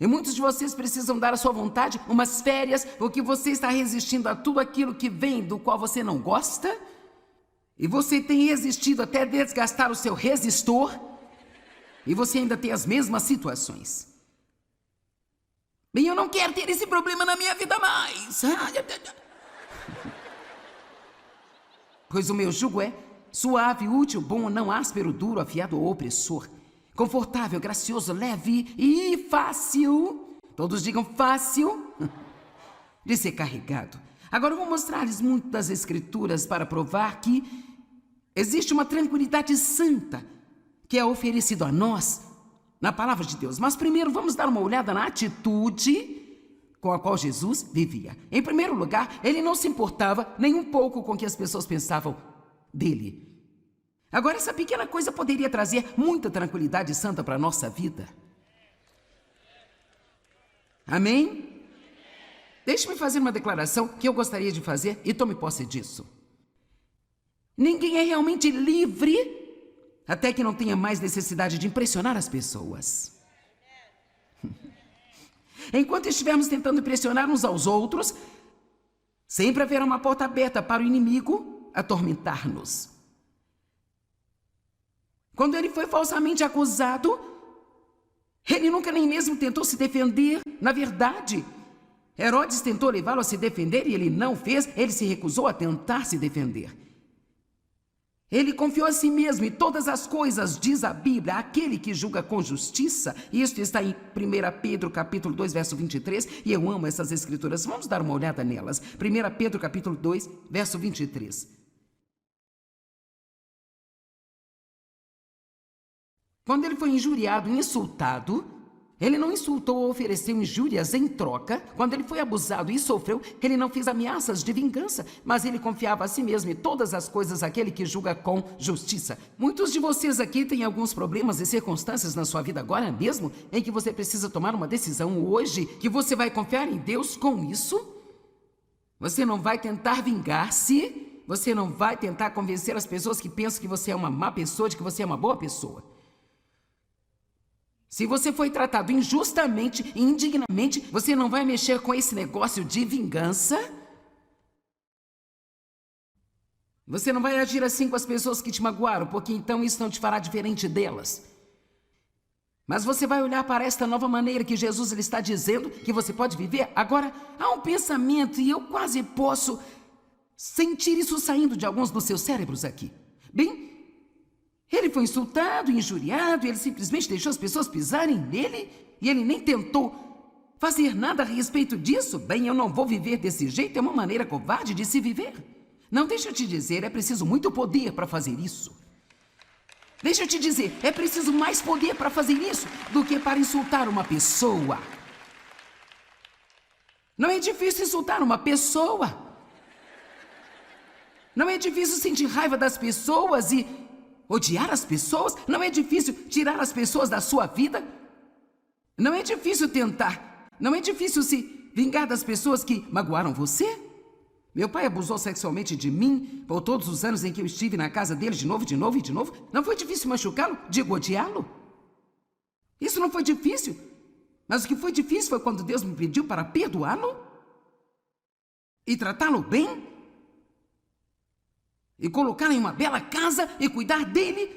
E muitos de vocês precisam dar à sua vontade umas férias, porque você está resistindo a tudo aquilo que vem do qual você não gosta. E você tem resistido até desgastar o seu resistor. E você ainda tem as mesmas situações. Bem, eu não quero ter esse problema na minha vida mais. Pois o meu jugo é suave, útil, bom, não áspero, duro, afiado ou opressor. Confortável, gracioso, leve e fácil. Todos digam fácil de ser carregado. Agora eu vou mostrar-lhes muito das Escrituras para provar que existe uma tranquilidade santa que é oferecida a nós na palavra de Deus. Mas primeiro vamos dar uma olhada na atitude com a qual Jesus vivia. Em primeiro lugar, ele não se importava nem um pouco com o que as pessoas pensavam dele. Agora, essa pequena coisa poderia trazer muita tranquilidade santa para a nossa vida. Amém? Deixe-me fazer uma declaração que eu gostaria de fazer e tome posse disso. Ninguém é realmente livre até que não tenha mais necessidade de impressionar as pessoas. Enquanto estivermos tentando impressionar uns aos outros, sempre haverá uma porta aberta para o inimigo atormentar-nos. Quando ele foi falsamente acusado, ele nunca nem mesmo tentou se defender. Na verdade, Herodes tentou levá-lo a se defender e ele não fez. Ele se recusou a tentar se defender. Ele confiou a si mesmo e todas as coisas, diz a Bíblia, aquele que julga com justiça. Isto está em 1 Pedro, capítulo 2, verso 23, e eu amo essas escrituras. Vamos dar uma olhada nelas. 1 Pedro, capítulo 2, verso 23. Quando ele foi injuriado e insultado, ele não insultou ou ofereceu injúrias em troca. Quando ele foi abusado e sofreu, ele não fez ameaças de vingança, mas ele confiava a si mesmo e todas as coisas àquele que julga com justiça. Muitos de vocês aqui têm alguns problemas e circunstâncias na sua vida agora mesmo, em que você precisa tomar uma decisão hoje, que você vai confiar em Deus com isso. Você não vai tentar vingar-se, você não vai tentar convencer as pessoas que pensam que você é uma má pessoa, de que você é uma boa pessoa. Se você foi tratado injustamente e indignamente, você não vai mexer com esse negócio de vingança. Você não vai agir assim com as pessoas que te magoaram, porque então isso não te fará diferente delas. Mas você vai olhar para esta nova maneira que Jesus ele está dizendo que você pode viver. Agora, há um pensamento, e eu quase posso sentir isso saindo de alguns dos seus cérebros aqui. Bem, ele foi insultado, injuriado, ele simplesmente deixou as pessoas pisarem nele e ele nem tentou fazer nada a respeito disso. Bem, eu não vou viver desse jeito, é uma maneira covarde de se viver. Não, deixa eu te dizer, é preciso muito poder para fazer isso. Deixa eu te dizer, é preciso mais poder para fazer isso do que para insultar uma pessoa. Não é difícil insultar uma pessoa. Não é difícil sentir raiva das pessoas e odiar as pessoas. Não é difícil tirar as pessoas da sua vida. Não é difícil tentar. Não é difícil se vingar das pessoas que magoaram você. Meu pai abusou sexualmente de mim por todos os anos em que eu estive na casa dele de novo, de novo e de novo. Não foi difícil machucá-lo? Digo, odiá-lo? Isso não foi difícil. Mas o que foi difícil foi quando Deus me pediu para perdoá-lo e tratá-lo bem e colocá-lo em uma bela casa e cuidar dele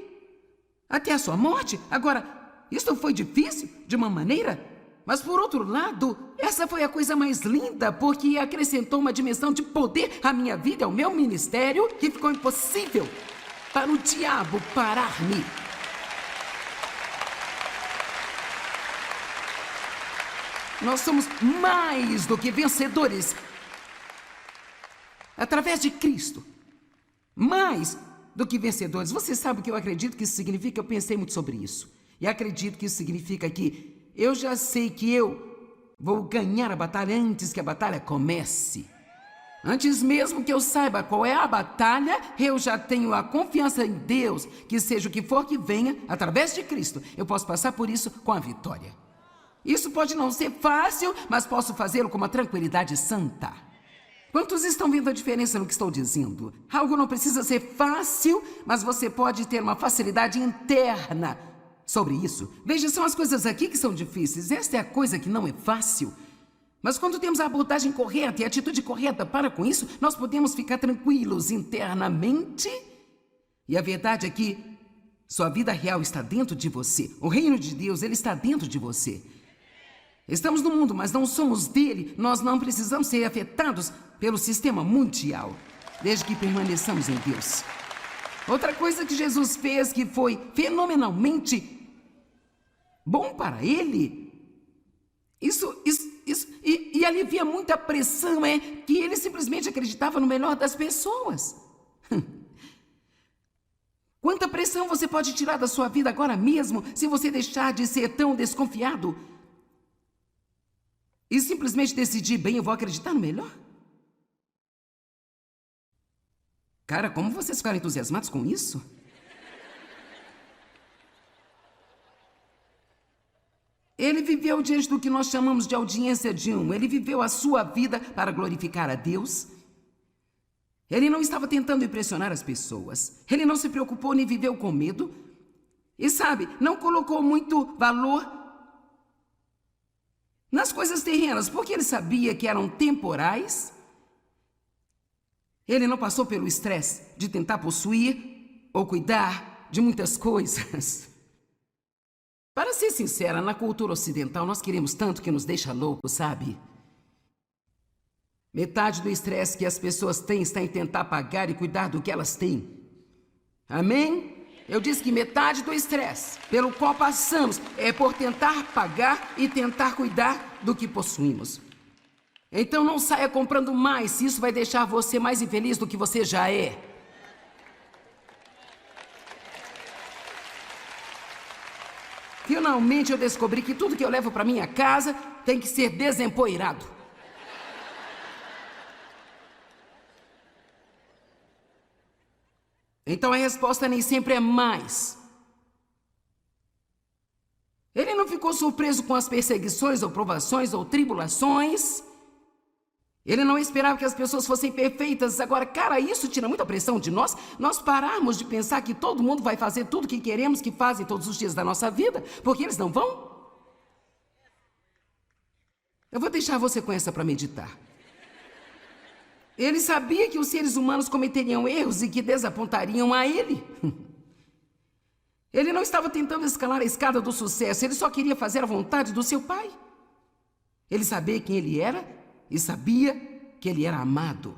até a sua morte. Agora, isso foi difícil de uma maneira, mas por outro lado, essa foi a coisa mais linda, porque acrescentou uma dimensão de poder à minha vida, ao meu ministério, que ficou impossível para o diabo parar-me. Nós somos mais do que vencedores através de Cristo. Mais do que vencedores. Você sabe o que eu acredito que isso significa? Eu pensei muito sobre isso. E acredito que isso significa que eu já sei que eu vou ganhar a batalha antes que a batalha comece. Antes mesmo que eu saiba qual é a batalha, eu já tenho a confiança em Deus, que seja o que for que venha, através de Cristo, eu posso passar por isso com a vitória. Isso pode não ser fácil, mas posso fazê-lo com uma tranquilidade santa. Quantos estão vendo a diferença no que estou dizendo? Algo não precisa ser fácil, mas você pode ter uma facilidade interna sobre isso. Veja, são as coisas aqui que são difíceis. Esta é a coisa que não é fácil. Mas quando temos a abordagem correta e a atitude correta para com isso, nós podemos ficar tranquilos internamente. E a verdade é que sua vida real está dentro de você. O reino de Deus, ele está dentro de você. Estamos no mundo, mas não somos dele. Nós não precisamos ser afetados pelo sistema mundial, desde que permaneçamos em Deus. Outra coisa que Jesus fez que foi fenomenalmente bom para ele, e alivia muita pressão, é que ele simplesmente acreditava no melhor das pessoas. Quanta pressão você pode tirar da sua vida agora mesmo se você deixar de ser tão desconfiado e simplesmente decidir, bem, eu vou acreditar no melhor? Cara, como vocês ficaram entusiasmados com isso? Ele viveu diante do que nós chamamos de audiência de um. Ele viveu a sua vida para glorificar a Deus. Ele não estava tentando impressionar as pessoas. Ele não se preocupou nem viveu com medo. E sabe, não colocou muito valor nas coisas terrenas, porque ele sabia que eram temporais. Ele não passou pelo estresse de tentar possuir ou cuidar de muitas coisas. Para ser sincera, na cultura ocidental nós queremos tanto que nos deixa louco, sabe? Metade do estresse que as pessoas têm está em tentar pagar e cuidar do que elas têm. Amém? Eu disse que metade do estresse pelo qual passamos é por tentar pagar e tentar cuidar do que possuímos. Então não saia comprando mais se isso vai deixar você mais infeliz do que você já é. Finalmente eu descobri que tudo que eu levo para minha casa tem que ser desempoeirado. Então a resposta nem sempre é mais. Ele não ficou surpreso com as perseguições ou provações ou tribulações. Ele não esperava que as pessoas fossem perfeitas. Agora, cara, isso tira muita pressão de nós. Nós pararmos de pensar que todo mundo vai fazer tudo que queremos que fazem todos os dias da nossa vida, porque eles não vão. Eu vou deixar você com essa para meditar. Ele sabia que os seres humanos cometeriam erros e que desapontariam a ele. Ele não estava tentando escalar a escada do sucesso, ele só queria fazer a vontade do seu pai. Ele sabia quem ele era e sabia que ele era amado.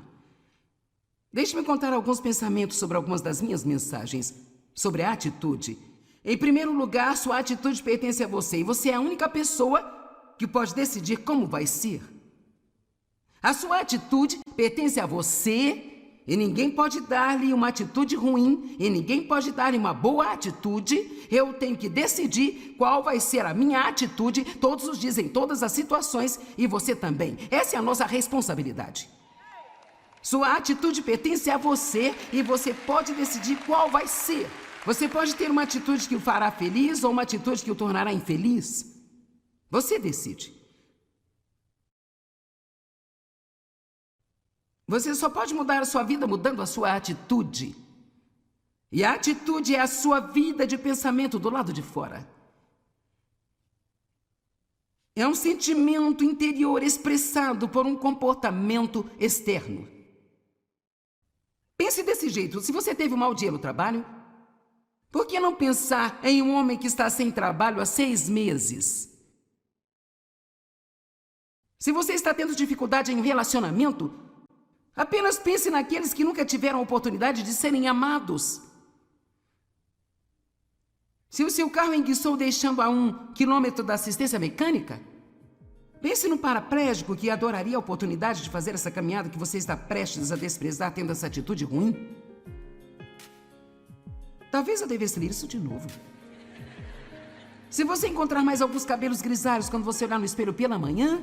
Deixe-me contar alguns pensamentos sobre algumas das minhas mensagens, sobre a atitude. Em primeiro lugar, sua atitude pertence a você e você é a única pessoa que pode decidir como vai ser. A sua atitude pertence a você e ninguém pode dar-lhe uma atitude ruim e ninguém pode dar-lhe uma boa atitude. Eu tenho que decidir qual vai ser a minha atitude todos os dias, em todas as situações, e você também. Essa é a nossa responsabilidade. Sua atitude pertence a você e você pode decidir qual vai ser. Você pode ter uma atitude que o fará feliz ou uma atitude que o tornará infeliz. Você decide. Você só pode mudar a sua vida mudando a sua atitude. E a atitude é a sua vida de pensamento do lado de fora. É um sentimento interior expressado por um comportamento externo. Pense desse jeito. Se você teve um mau dia no trabalho, por que não pensar em um homem que está sem trabalho há 6 meses? Se você está tendo dificuldade em um relacionamento, apenas pense naqueles que nunca tiveram a oportunidade de serem amados. Se o seu carro enguiçou deixando a 1 quilômetro da assistência mecânica, pense no paraplégico que adoraria a oportunidade de fazer essa caminhada que você está prestes a desprezar tendo essa atitude ruim. Talvez eu devesse ler isso de novo. Se você encontrar mais alguns cabelos grisalhos quando você olhar no espelho pela manhã,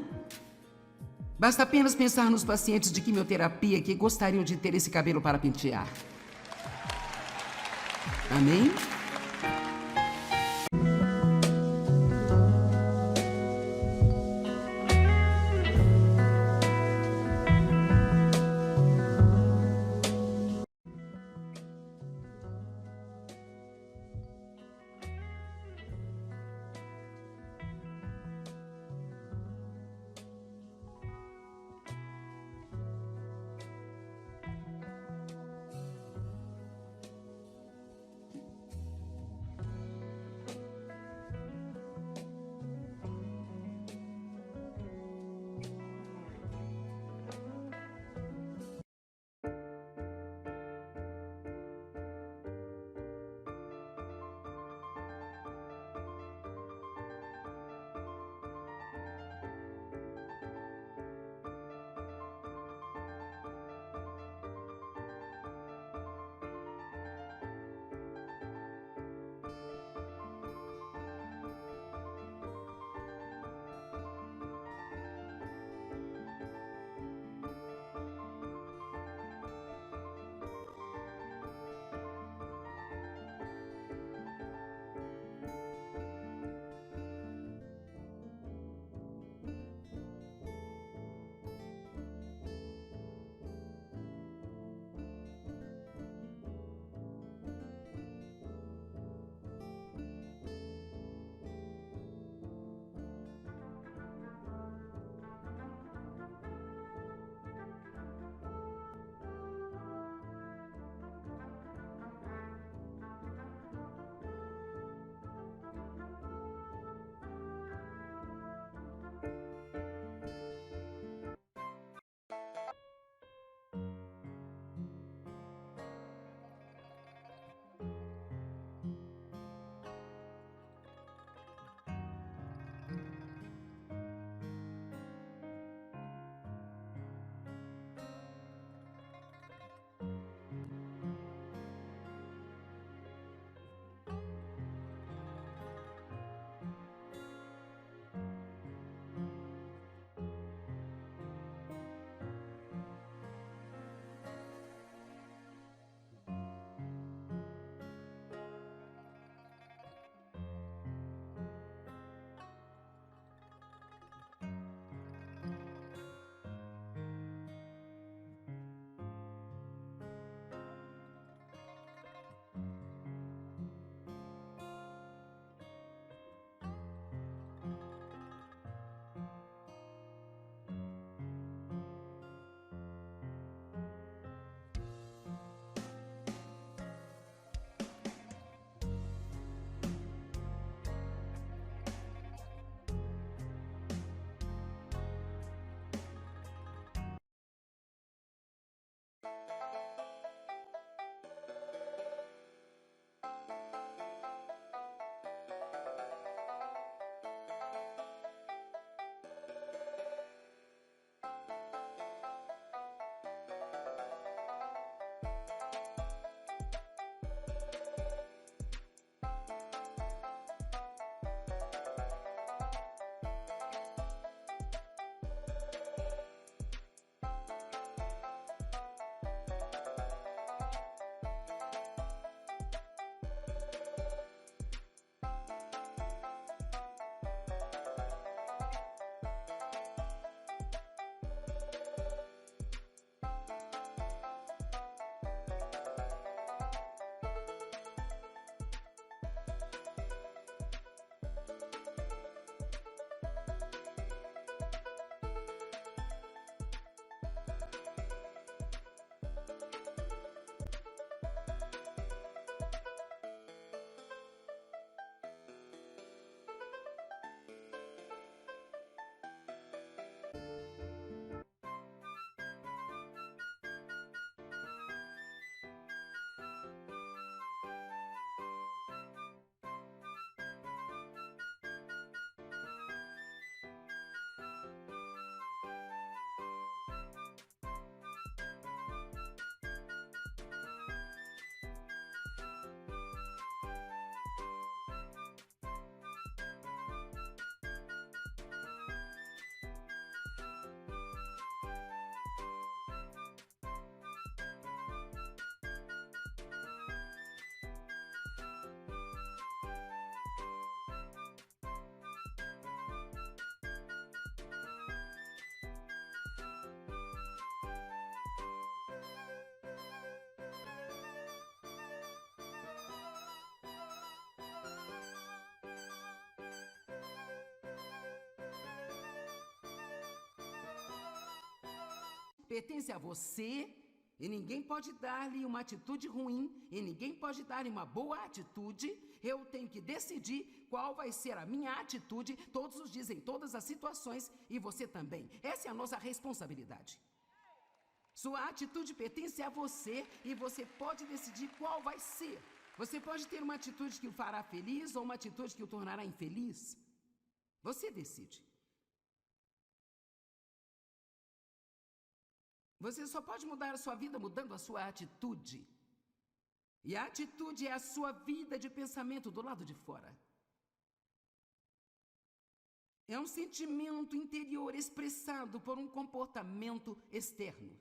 basta apenas pensar nos pacientes de quimioterapia que gostariam de ter esse cabelo para pentear. Amém? pertence a você e ninguém pode dar-lhe uma atitude ruim e ninguém pode dar-lhe uma boa atitude. Eu tenho que decidir qual vai ser a minha atitude todos os dias, em todas as situações, e você também. Essa é a nossa responsabilidade. Sua atitude pertence a você e você pode decidir qual vai ser. Você pode ter uma atitude que o fará feliz ou uma atitude que o tornará infeliz. Você decide. Você só pode mudar a sua vida mudando a sua atitude. E a atitude é a sua vida de pensamento do lado de fora. É um sentimento interior expressado por um comportamento externo.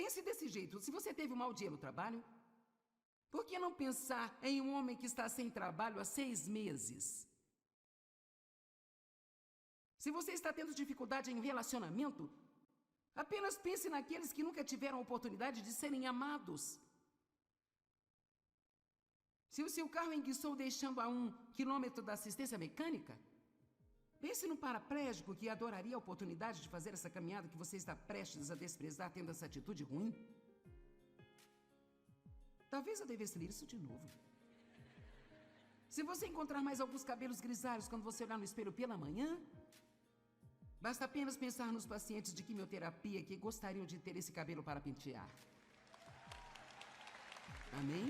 Pense desse jeito. Se você teve um mau dia no trabalho, por que não pensar em um homem que está sem trabalho há 6 meses? Se você está tendo dificuldade em um relacionamento, apenas pense naqueles que nunca tiveram a oportunidade de serem amados. Se o seu carro enguiçou deixando a 1 quilômetro da assistência mecânica, pense no paraplégico que adoraria a oportunidade de fazer essa caminhada que você está prestes a desprezar tendo essa atitude ruim. Talvez eu devesse ler isso de novo. Se você encontrar mais alguns cabelos grisalhos quando você olhar no espelho pela manhã, basta apenas pensar nos pacientes de quimioterapia que gostariam de ter esse cabelo para pentear. Amém?